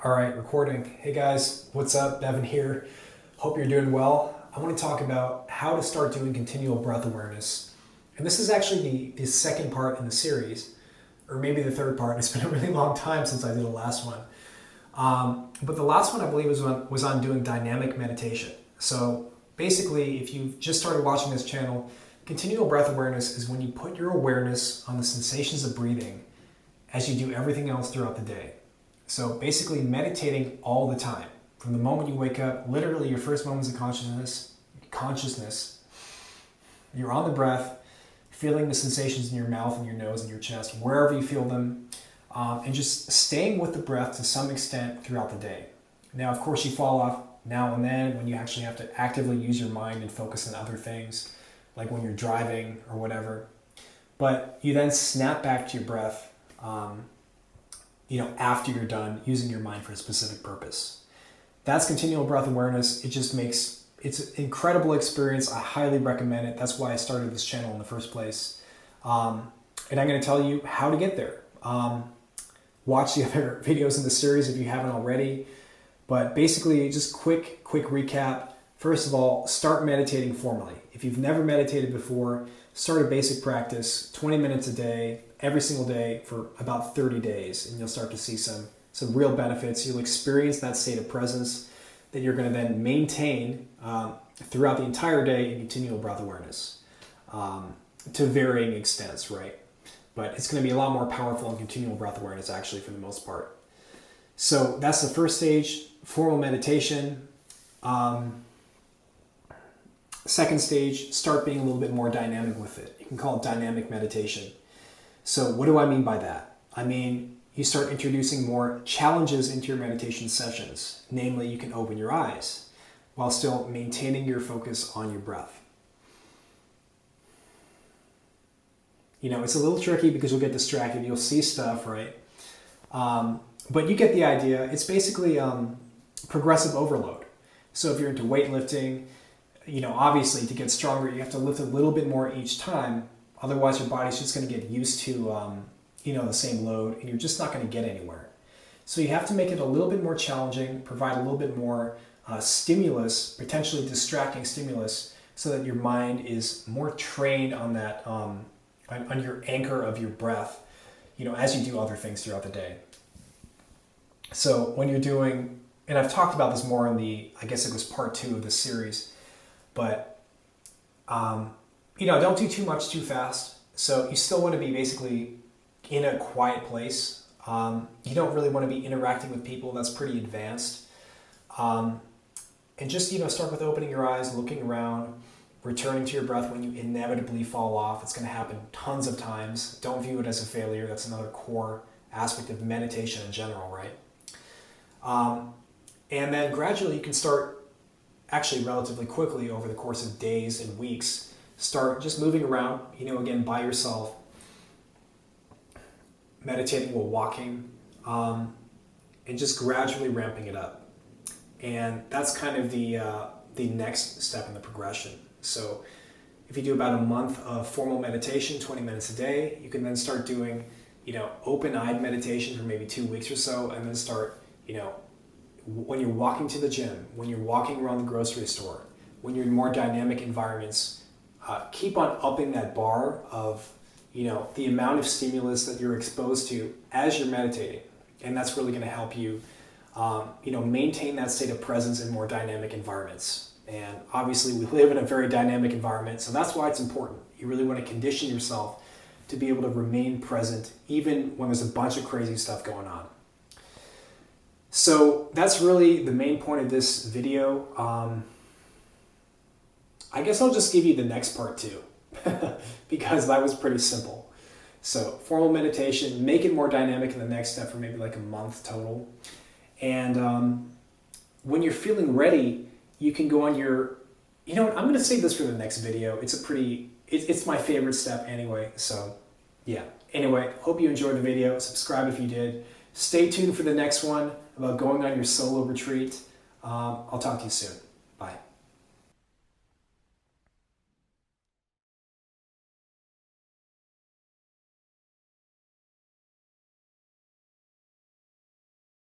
All right, recording. Hey guys, what's up? Bevan here. Hope you're doing well. I want to talk about how to start doing continual breath awareness. And this is actually the second part in the series, or maybe the third part. It's been a really long time since I did the last one. But the last one I believe was on doing dynamic meditation. So basically, if you've just started watching this channel, continual breath awareness is when you put your awareness on the sensations of breathing as you do everything else throughout the day. So basically meditating all the time. From the moment you wake up, literally your first moments of consciousness, you're on the breath, feeling the sensations in your mouth and your nose and your chest, wherever you feel them, and just staying with the breath to some extent throughout the day. Now, of course, you fall off now and then when you actually have to actively use your mind and focus on other things, like when you're driving or whatever. But you then snap back to your breath after you're done using your mind for a specific purpose. That's continual breath awareness. It's an incredible experience. I highly recommend it. That's why I started this channel in the first place. And I'm going to tell you how to get there. Watch the other videos in the series if you haven't already. But basically, just quick recap. First of all, start meditating formally. If you've never meditated before, start a basic practice, 20 minutes a day, every single day for about 30 days, and you'll start to see some real benefits. You'll experience that state of presence that you're going to then maintain throughout the entire day in continual breath awareness to varying extents, right? But it's going to be a lot more powerful in continual breath awareness actually for the most part. So that's the first stage, formal meditation. Second stage, start being a little bit more dynamic with it. You can call it dynamic meditation. So what do I mean by that? I mean, you start introducing more challenges into your meditation sessions. Namely, you can open your eyes while still maintaining your focus on your breath. It's a little tricky because you'll get distracted. You'll see stuff, right? But you get the idea. It's basically progressive overload. So if you're into weightlifting, obviously to get stronger, you have to lift a little bit more each time. Otherwise, your body's just going to get used to, the same load, and you're just not going to get anywhere. So you have to make it a little bit more challenging, provide a little bit more stimulus, potentially distracting stimulus, so that your mind is more trained on that, on your anchor of your breath, as you do other things throughout the day. So when you're doing, and I've talked about this more in I guess it was part 2 of this series, but don't do too much too fast. So you still want to be basically in a quiet place. You don't really want to be interacting with people. That's pretty advanced. And just, start with opening your eyes, looking around, returning to your breath when you inevitably fall off. It's going to happen tons of times. Don't view it as a failure. That's another core aspect of meditation in general, right? And then gradually you can start, actually relatively quickly over the course of days and weeks, start just moving around, again, by yourself, meditating while walking, and just gradually ramping it up. And that's kind of the next step in the progression. So if you do about a month of formal meditation, 20 minutes a day, you can then start doing, open-eyed meditation for maybe 2 weeks or so, and then start, when you're walking to the gym, when you're walking around the grocery store, when you're in more dynamic environments, keep on upping that bar of, the amount of stimulus that you're exposed to as you're meditating. And that's really going to help you, maintain that state of presence in more dynamic environments. And obviously we live in a very dynamic environment, so that's why it's important. You really want to condition yourself to be able to remain present even when there's a bunch of crazy stuff going on. So that's really the main point of this video. I guess I'll just give you the next part too, because that was pretty simple. So formal meditation, make it more dynamic in the next step for maybe like a month total. And when you're feeling ready, you can go on your, I'm going to save this for the next video. It's my favorite step anyway. So yeah, anyway, hope you enjoyed the video. Subscribe if you did. Stay tuned for the next one about going on your solo retreat. I'll talk to you soon. Bye.